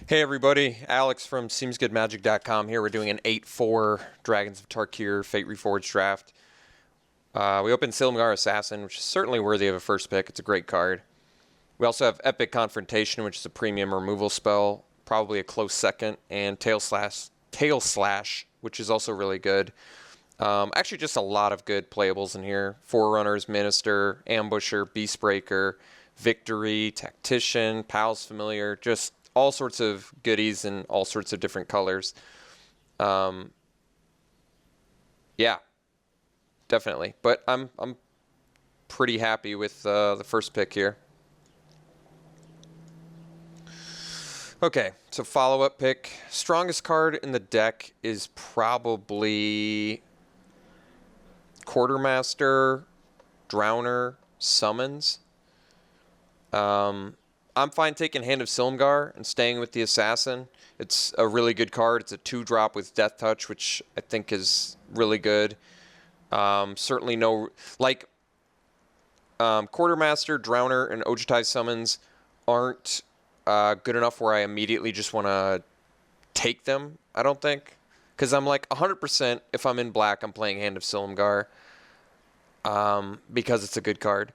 Hey everybody, Alex from SeemsGoodMagic.com here. We're doing an 8-4 Dragons of Tarkir Fate Reforged draft. We opened Silumgar Assassin, which is certainly worthy of a first pick. It's a great card. We also have Epic Confrontation, which is a premium removal spell, probably a close second, and Tail Slash, which is also really good. Actually, just a lot of good playables in here. Forerunners, Minister, Ambusher, Beastbreaker, Victory, Tactician, Pal's Familiar, just all sorts of goodies in all sorts of different colors. Yeah, definitely. But I'm pretty happy with the first pick here. Okay, so follow-up pick. Strongest card in the deck is probably Quartermaster, Drowner, Summons. I'm fine taking Hand of Silumgar and staying with the Assassin. It's a really good card. It's a 2-drop with Death Touch, which I think is really good. Certainly no... Like, Quartermaster, Drowner, and Ojutai Summons aren't good enough where I immediately just want to take them, I don't think. Because I'm like 100% if I'm in black, I'm playing Hand of Silumgar. Because it's a good card.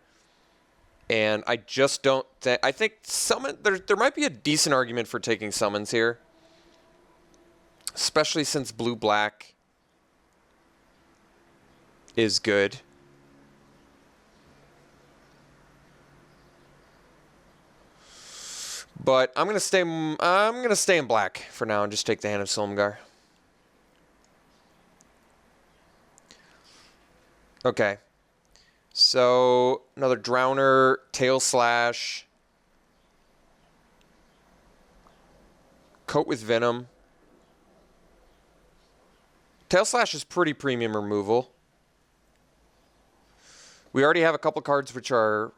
And I just don't think... I think Summon... There might be a decent argument for taking Summons here. Especially since blue-black is good. But I'm gonna stay in black for now and just take the Hand of Silumgar. Okay. So, another Drowner, Tail Slash, Coat with Venom. Tail Slash is pretty premium removal. We already have a couple cards which are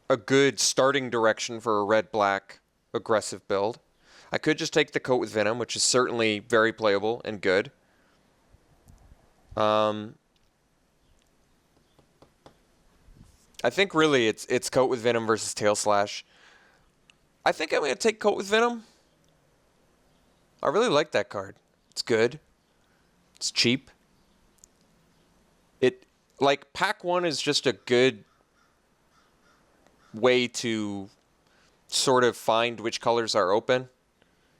a good starting direction for a red-black aggressive build. I could just take the Coat with Venom, which is certainly very playable and good. I think really it's Coat with Venom versus Tail Slash. I think I'm going to take Coat with Venom. I really like that card. It's good. It's cheap. Like, pack 1 is just a good way to sort of find which colors are open.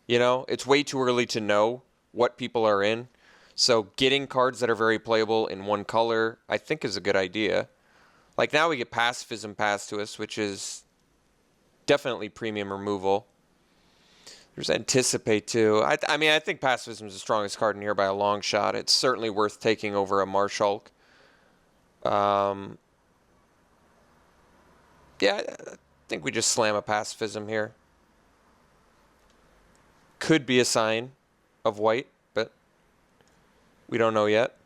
You know, it's way too early to know what people are in. So getting cards that are very playable in one color, I think, is a good idea. Like, now we get Pacifism passed to us, which is definitely premium removal. There's Anticipate, too. I mean, I think Pacifism is the strongest card in here by a long shot. It's certainly worth taking over a Marshulk. Yeah, I think we just slam a Pacifism here. Could be a sign of white, but we don't know yet.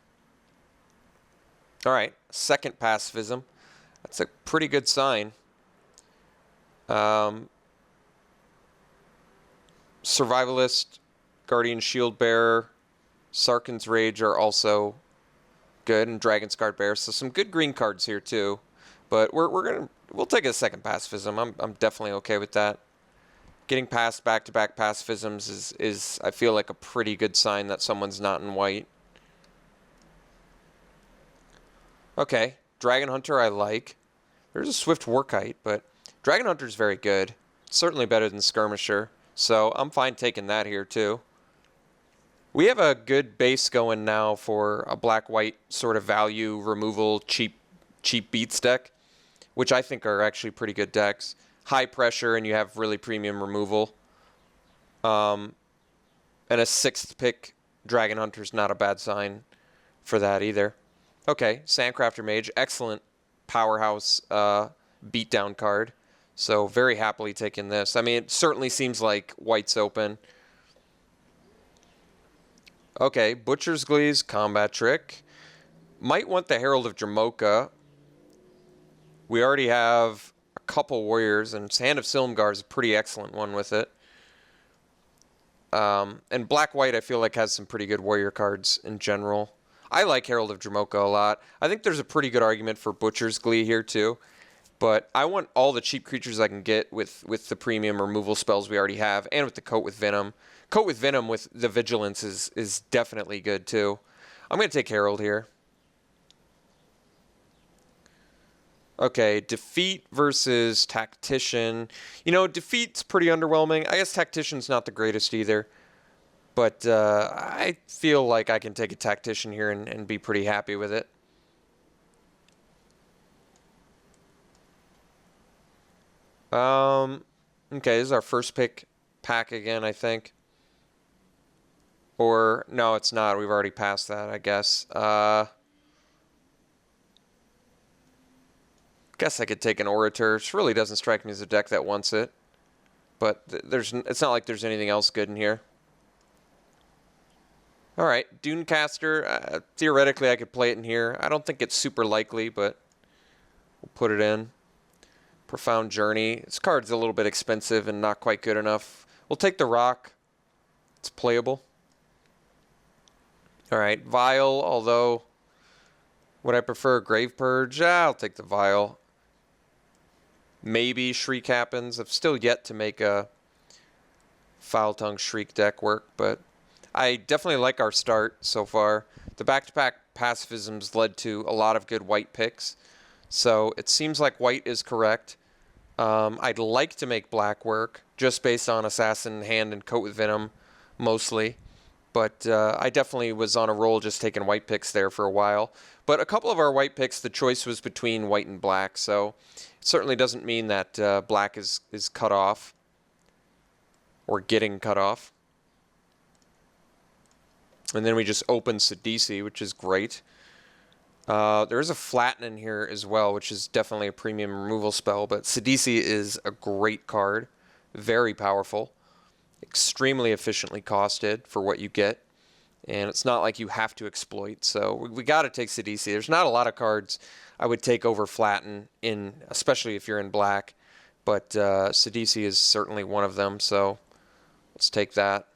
All right, second Pacifism. That's a pretty good sign. Survivalist, Guardian Shield Bearer, Sarkhan's Rage are also good, and Dragon's Guard Bearer. So some good green cards here too. But we'll take a second Pacifism. I'm definitely okay with that. Getting past back-to-back Pacifisms is I feel like a pretty good sign that someone's not in white. Okay, Dragon Hunter I like. There's a Swift Workite, but Dragon Hunter's very good. Certainly better than Skirmisher, so I'm fine taking that here too. We have a good base going now for a black-white sort of value removal cheap beats deck, which I think are actually pretty good decks. High pressure and you have really premium removal. And a 6th pick Dragon Hunter's not a bad sign for that either. Okay, Sandcrafter Mage, excellent powerhouse beatdown card. So very happily taking this. I mean, it certainly seems like white's open. Okay, Butcher's Glee's Combat Trick. Might want the Herald of Dramoka. We already have a couple Warriors, and Hand of Silumgar is a pretty excellent one with it. And Black-White, I feel like, has some pretty good Warrior cards in general. I like Herald of Dramoka a lot. I think there's a pretty good argument for Butcher's Glee here, too. But I want all the cheap creatures I can get with the premium removal spells we already have, and with the Coat with Venom. Coat with Venom with the Vigilance is definitely good too. I'm going to take Herald here. Okay, Defeat versus Tactician. You know, Defeat's pretty underwhelming. I guess Tactician's not the greatest either. But I feel like I can take a Tactician here and be pretty happy with it. Okay, this is our first pick pack again, I think. Or, no, it's not. We've already passed that, I guess. Guess I could take an Orator. This really doesn't strike me as a deck that wants it. But it's not like there's anything else good in here. Alright, Dunecaster. Theoretically, I could play it in here. I don't think it's super likely, but we'll put it in. Profound Journey. This card's a little bit expensive and not quite good enough. We'll take the Rock. It's playable. Alright, Vial, although would I prefer Grave Purge? I'll take the Vial. Maybe Shriek happens. I've still yet to make a Foul Tongue Shriek deck work, but I definitely like our start so far. The back-to-back pacifisms led to a lot of good white picks, so it seems like white is correct. I'd like to make black work, just based on Assassin, Hand, and Coat with Venom, mostly. But I definitely was on a roll just taking white picks there for a while. But a couple of our white picks, the choice was between white and black, so it certainly doesn't mean that black is cut off or getting cut off. And then we just open Sidisi, which is great. There is a Flatten in here as well, which is definitely a premium removal spell, but Sidisi is a great card, very powerful, extremely efficiently costed for what you get, and it's not like you have to exploit, so we got to take Sidisi. There's not a lot of cards I would take over Flatten, especially if you're in black, but Sidisi is certainly one of them, so let's take that.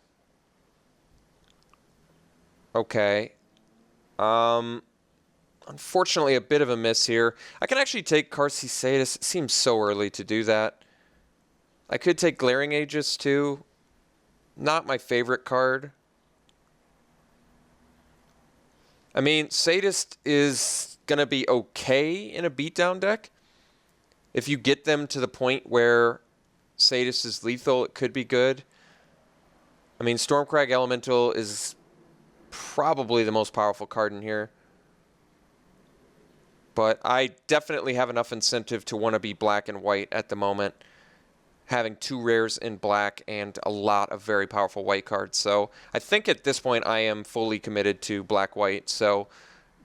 Okay. Unfortunately, a bit of a miss here. I can actually take Carsi Sadis. It seems so early to do that. I could take Glaring Aegis too. Not my favorite card. I mean, Sadist is going to be okay in a beatdown deck. If you get them to the point where Sadist is lethal, it could be good. I mean, Stormcrag Elemental is probably the most powerful card in here. But I definitely have enough incentive to want to be black and white at the moment, having 2 rares in black and a lot of very powerful white cards. So I think at this point I am fully committed to black-white. So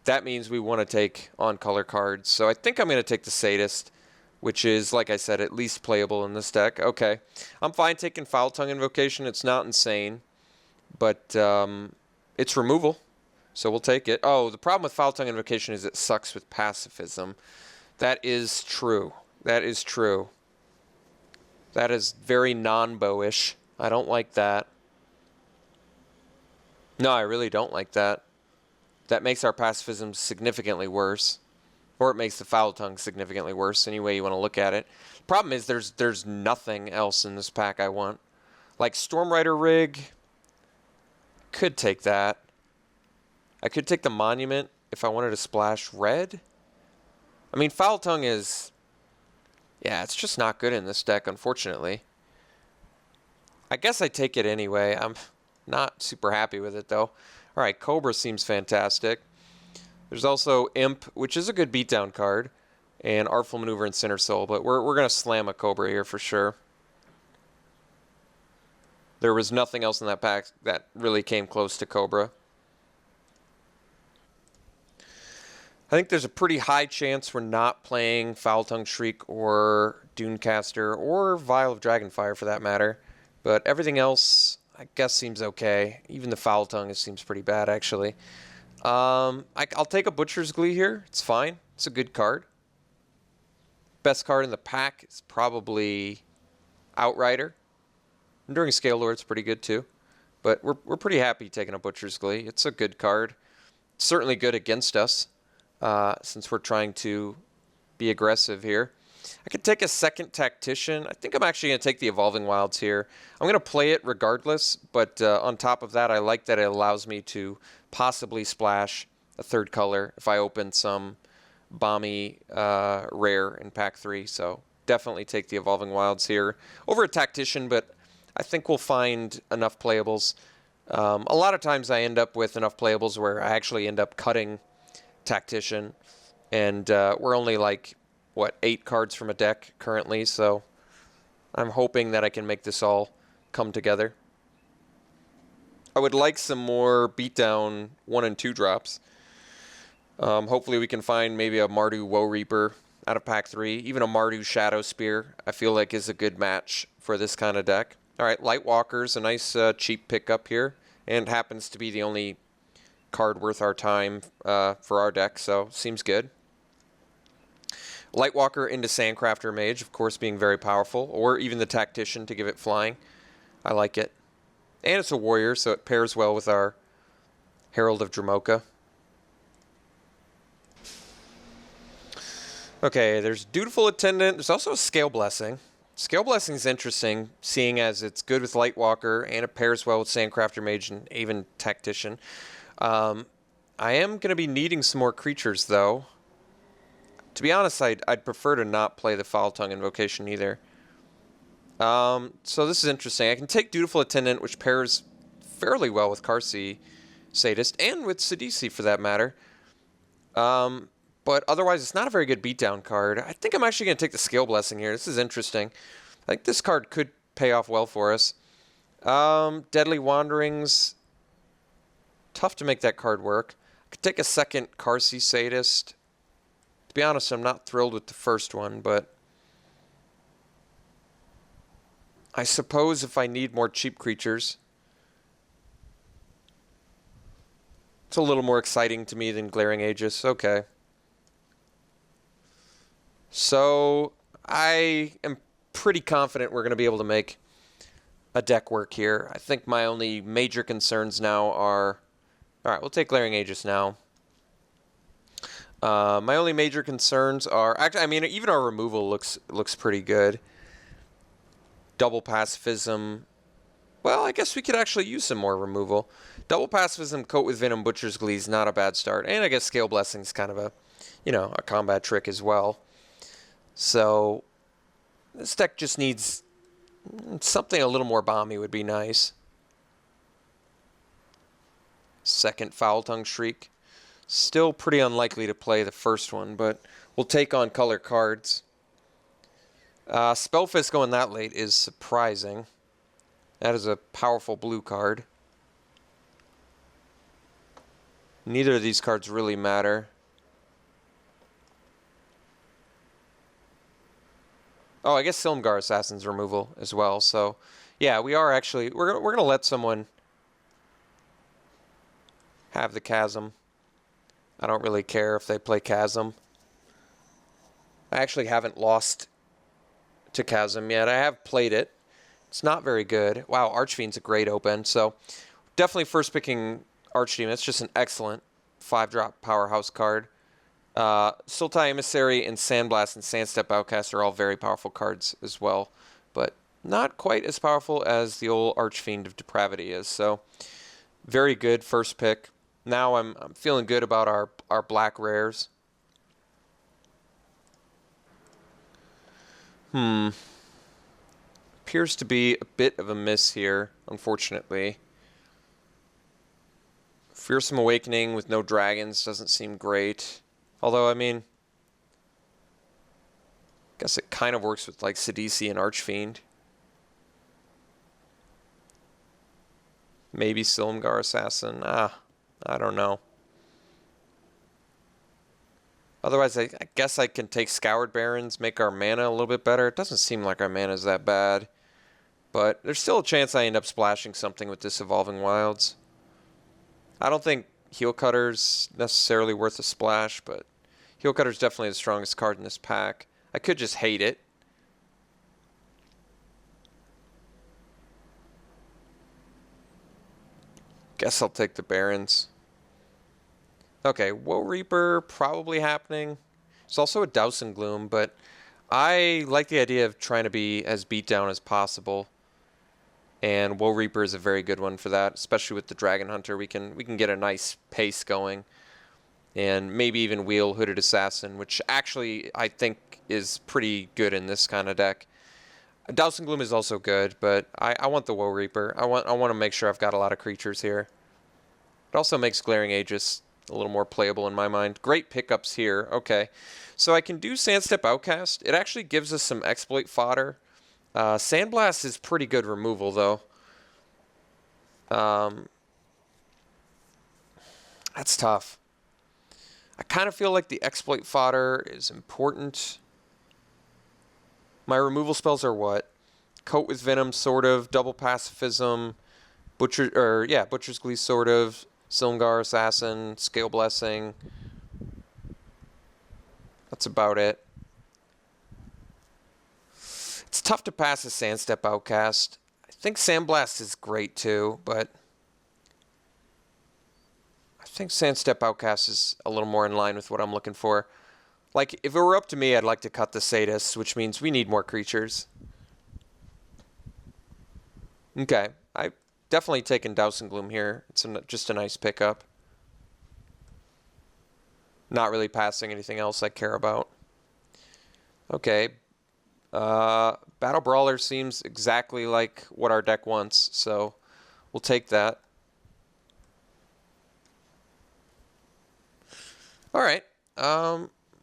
that means we want to take on-color cards. So I think I'm going to take the Sadist, which is, like I said, at least playable in this deck. Okay, I'm fine taking Foul Tongue Invocation. It's not insane, but it's removal, so we'll take it. Oh, the problem with Foul Tongue Invocation is it sucks with pacifism. That is true. That is true. That is very non-bowish. I don't like that. No, I really don't like that. That makes our pacifism significantly worse. Or it makes the Foul Tongue significantly worse, any way you want to look at it. The problem is there's nothing else in this pack I want. Like Stormrider Rig, could take that. I could take the Monument if I wanted to splash red. I mean, Foul Tongue is... yeah, it's just not good in this deck, unfortunately. I guess I take it anyway. I'm not super happy with it, though. Alright, Cobra seems fantastic. There's also Imp, which is a good beatdown card, and Artful Maneuver and Sinner Soul, but we're going to slam a Cobra here for sure. There was nothing else in that pack that really came close to Cobra. I think there's a pretty high chance we're not playing Foul Tongue Shriek or Dunecaster or Vial of Dragonfire for that matter. But everything else, I guess, seems okay. Even the Foul Tongue seems pretty bad, actually. I'll take a Butcher's Glee here. It's fine. It's a good card. Best card in the pack is probably Outrider. Enduring Scale Lord, it's pretty good too. But we're pretty happy taking a Butcher's Glee. It's a good card. It's certainly good against us, since we're trying to be aggressive here. I could take a second Tactician. I think I'm actually going to take the Evolving Wilds here. I'm going to play it regardless, but on top of that, I like that it allows me to possibly splash a third color if I open some Bomby rare in pack 3. So definitely take the Evolving Wilds here over a Tactician, but I think we'll find enough playables. A lot of times I end up with enough playables where I actually end up cutting Tactician, and we're only like, what, 8 cards from a deck currently, so I'm hoping that I can make this all come together. I would like some more beatdown 1 and 2 drops. Hopefully we can find maybe a Mardu Woe Reaper out of pack 3. Even a Mardu Shadow Spear I feel like is a good match for this kind of deck. Alright, Lightwalker's a nice cheap pickup here, and happens to be the only card worth our time for our deck, so seems good. Lightwalker into Sandcrafter Mage, of course being very powerful, or even the Tactician to give it flying. I like it. And it's a warrior, so it pairs well with our Herald of Dromoka. Okay, there's Dutiful Attendant. There's also a Scale Blessing. Scale Blessing is interesting, seeing as it's good with Lightwalker, and it pairs well with Sandcrafter Mage and even Tactician. I am going to be needing some more creatures, though. To be honest, I'd prefer to not play the Foul Tongue Invocation either. So this is interesting. I can take Dutiful Attendant, which pairs fairly well with Karsi Sadist, and with Sidisi for that matter. But otherwise, it's not a very good beatdown card. I think I'm actually going to take the Scale Blessing here. This is interesting. I think this card could pay off well for us. Deadly Wanderings. Tough to make that card work. I could take a second Karsi Sadist. To be honest, I'm not thrilled with the first one, but I suppose if I need more cheap creatures, it's a little more exciting to me than Glaring Aegis. Okay. So I am pretty confident we're going to be able to make a deck work here. I think my only major concerns now are... Alright, we'll take Glaring Aegis now. My only major concerns are... Actually, I mean, even our removal looks pretty good. Double Pacifism. Well, I guess we could actually use some more removal. Double Pacifism, Coat with Venom, Butcher's Glee is not a bad start. And I guess Scale Blessing is kind of a, a combat trick as well. So, this deck just needs something a little more bomby would be nice. Second Foul Tongue Shriek. Still pretty unlikely to play the first one, but we'll take on color cards. Spellfist going that late is surprising. That is a powerful blue card. Neither of these cards really matter. Oh, I guess Silumgar Assassin's removal as well. So, yeah, we are actually... We're gonna let someone have the Chasm. I don't really care if they play Chasm. I actually haven't lost to Chasm yet. I have played it. It's not very good. Wow, Archfiend's a great open. So, definitely first picking Archdemon. It's just an excellent 5-drop powerhouse card. Sultai Emissary and Sandblast and Sandstep Outcast are all very powerful cards as well, but not quite as powerful as the old Archfiend of Depravity is. So, very good first pick. Now I'm feeling good about our black rares. Appears to be a bit of a miss here, unfortunately. Fearsome Awakening with no dragons doesn't seem great. Although, I mean, I guess it kind of works with, like, Sidisi and Archfiend. Maybe Silumgar Assassin. I don't know. Otherwise, I guess I can take Scoured Barons, make our mana a little bit better. It doesn't seem like our mana is that bad. But there's still a chance I end up splashing something with this Evolving Wilds. I don't think Heel Cutter's necessarily worth a splash, but Heel Cutter's definitely the strongest card in this pack. I could just hate it. Guess I'll take the Barons. Okay, Woe Reaper probably happening. There's also a Douse and Gloom, but I like the idea of trying to be as beat down as possible, and Woe Reaper is a very good one for that, especially with the Dragon Hunter. We can get a nice pace going, and maybe even wheel Hooded Assassin, which actually I think is pretty good in this kind of deck. Dousing Gloom is also good, but I want the Woe Reaper. I want to make sure I've got a lot of creatures here. It also makes Glaring Aegis a little more playable in my mind. Great pickups here. Okay, so I can do Sandstep Outcast. It actually gives us some exploit fodder. Sandblast is pretty good removal, though. That's tough. I kind of feel like the exploit fodder is important. My removal spells are what? Coat with Venom, sort of. Double Pacifism. Butcher's Glee, sort of. Silmgar Assassin. Scale Blessing. That's about it. It's tough to pass a Sandstep Outcast. I think Sandblast is great too, but I think Sandstep Outcast is a little more in line with what I'm looking for. Like, if it were up to me, I'd like to cut the Sadists, which means we need more creatures. Okay, I definitely taken Dousing Gloom here. It's just a nice pickup. Not really passing anything else I care about. Okay. Battle Brawler seems exactly like what our deck wants, so we'll take that. Alright.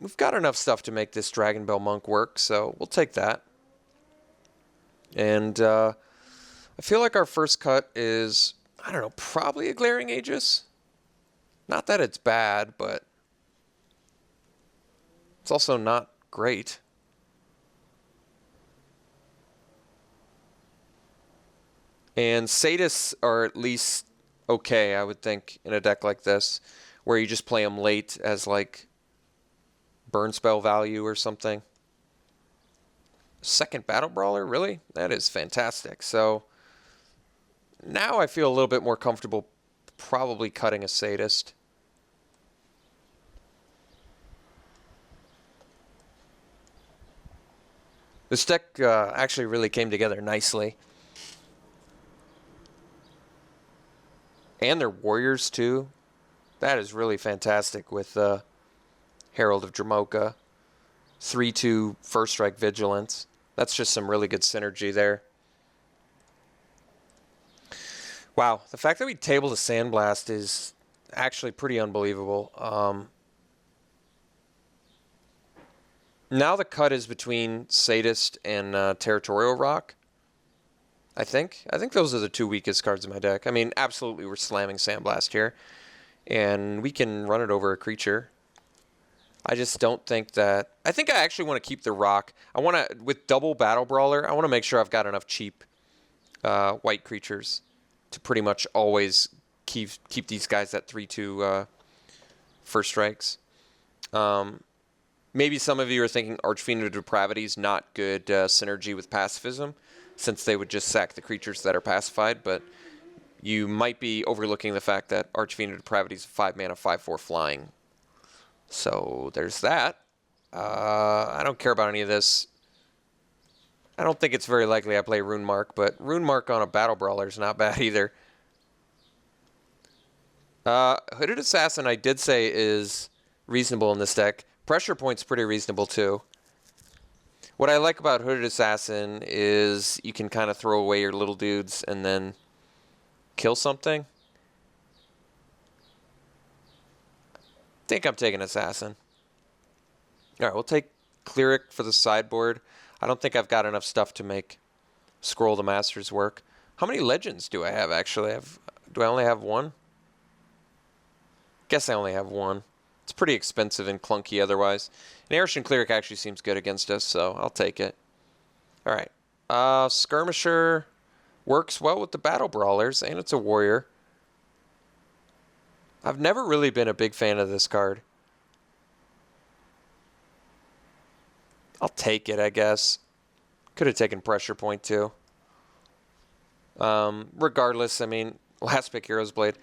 We've got enough stuff to make this Dragon Bell Monk work, so we'll take that. And I feel like our first cut is, I don't know, probably a Glaring Aegis. Not that it's bad, but it's also not great. And Sadists are at least okay, I would think, in a deck like this, where you just play them late as, like, burn spell value or something. Second Battle Brawler? Really? That is fantastic. So now I feel a little bit more comfortable probably cutting a Sadist. This deck actually really came together nicely. And they're warriors too. That is really fantastic with Herald of Dramoka. 3/2 First Strike Vigilance. That's just some really good synergy there. Wow, the fact that we tabled a Sandblast is actually pretty unbelievable. Now the cut is between Sadist and Territorial Rock. I think those are the two weakest cards in my deck. I mean, absolutely we're slamming Sandblast here. And we can run it over a creature. I just don't think that... I think I actually want to keep the Rock. I want to, with double Battle Brawler, I want to make sure I've got enough cheap white creatures to pretty much always keep these guys at 3/2 first strikes. Maybe some of you are thinking Archfiend of Depravity is not good synergy with pacifism, since they would just sack the creatures that are pacified, but you might be overlooking the fact that Archfiend of Depravity is 5-mana, 5/4 flying. So there's that. I don't care about any of this. I don't think it's very likely I play Rune Mark, but Rune Mark on a Battle Brawler is not bad either. Hooded Assassin, I did say, is reasonable in this deck. Pressure Point's pretty reasonable too. What I like about Hooded Assassin is you can kind of throw away your little dudes and then kill something. I think I'm taking Assassin. Alright, we'll take Cleric for the sideboard. I don't think I've got enough stuff to make Scroll the Masters work. How many Legends do I have, actually? Do I only have one? Guess I only have one. It's pretty expensive and clunky otherwise. And Arishan Cleric actually seems good against us, so I'll take it. Alright. Skirmisher works well with the Battle Brawlers, and it's a warrior. I've never really been a big fan of this card. I'll take it, I guess. Could have taken Pressure Point, too. Regardless, I mean, last pick Hero's Blade.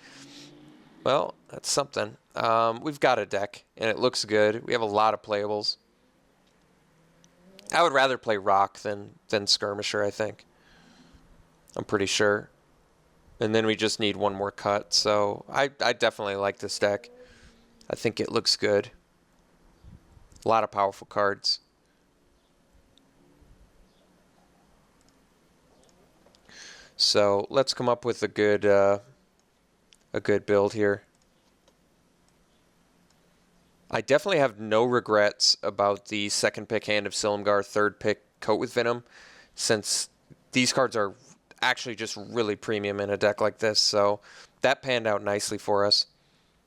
Well, that's something. We've got a deck, and it looks good. We have a lot of playables. I would rather play Rock than Skirmisher, I think. I'm pretty sure. And then we just need one more cut, so I definitely like this deck. I think it looks good. A lot of powerful cards. So let's come up with a good build here. I definitely have no regrets about the second pick Hand of Silumgar, third pick Coat with Venom, since these cards are actually just really premium in a deck like this. So that panned out nicely for us.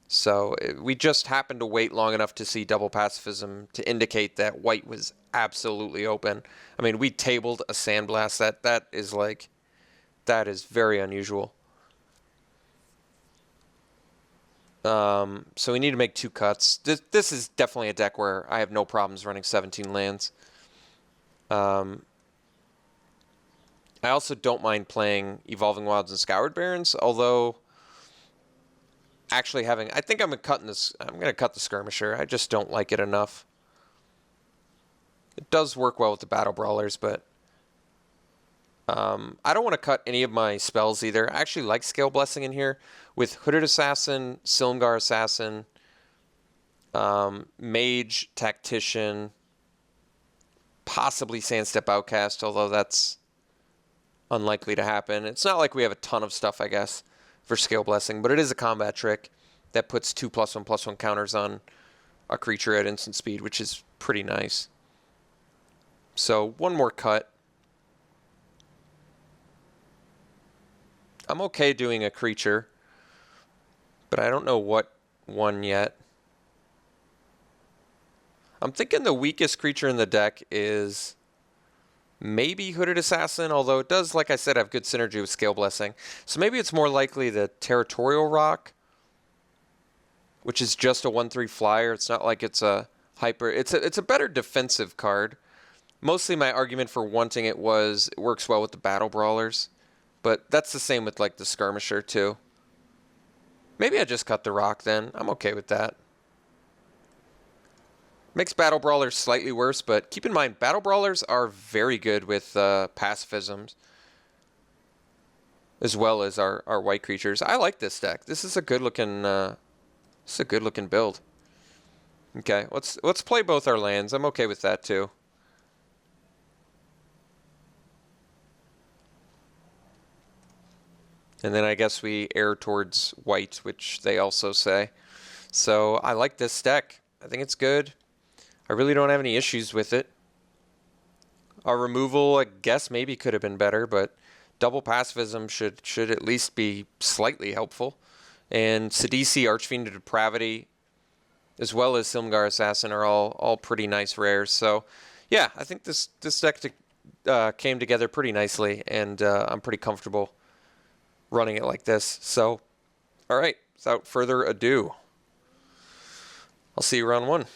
So we just happened to wait long enough to see double pacifism to indicate that white was absolutely open. I mean, we tabled a Sandblast. That is very unusual. So we need to make 2 cuts. This is definitely a deck where I have no problems running 17 lands. I also don't mind playing Evolving Wilds and Scoured Barrens, although actually I think I'm gonna cut the Skirmisher. I just don't like it enough. It does work well with the Battle Brawlers, but I don't want to cut any of my spells either. I actually like Scale Blessing in here with Hooded Assassin, Silumgar Assassin, Mage, Tactician, possibly Sandstep Outcast, although that's unlikely to happen. It's not like we have a ton of stuff, I guess, for Scale Blessing, but it is a combat trick that puts 2+1/+1 counters on a creature at instant speed, which is pretty nice. So one more cut. I'm okay doing a creature, but I don't know what one yet. I'm thinking the weakest creature in the deck is maybe Hooded Assassin, although it does, like I said, have good synergy with Scale Blessing. So maybe it's more likely the Territorial Rock, which is just a 1/3 flyer. It's not like it's a hyper. It's a better defensive card. Mostly my argument for wanting it was it works well with the Battle Brawlers. But that's the same with like the Skirmisher too. Maybe I just cut the Rock then. I'm okay with that. Makes Battle Brawlers slightly worse, but keep in mind, Battle Brawlers are very good with pacifisms, as well as our white creatures. I like this deck. This is a good looking build. Okay, let's play both our lands. I'm okay with that too. And then I guess we err towards white, which they also say. So I like this deck. I think it's good. I really don't have any issues with it. Our removal, I guess, maybe could have been better, but double pacifism should at least be slightly helpful. And Sidisi, Archfiend of Depravity, as well as Silumgar Assassin are all pretty nice rares. So yeah, I think this deck came together pretty nicely, and I'm pretty comfortable running it like this. So, all right, without further ado, I'll see you round 1.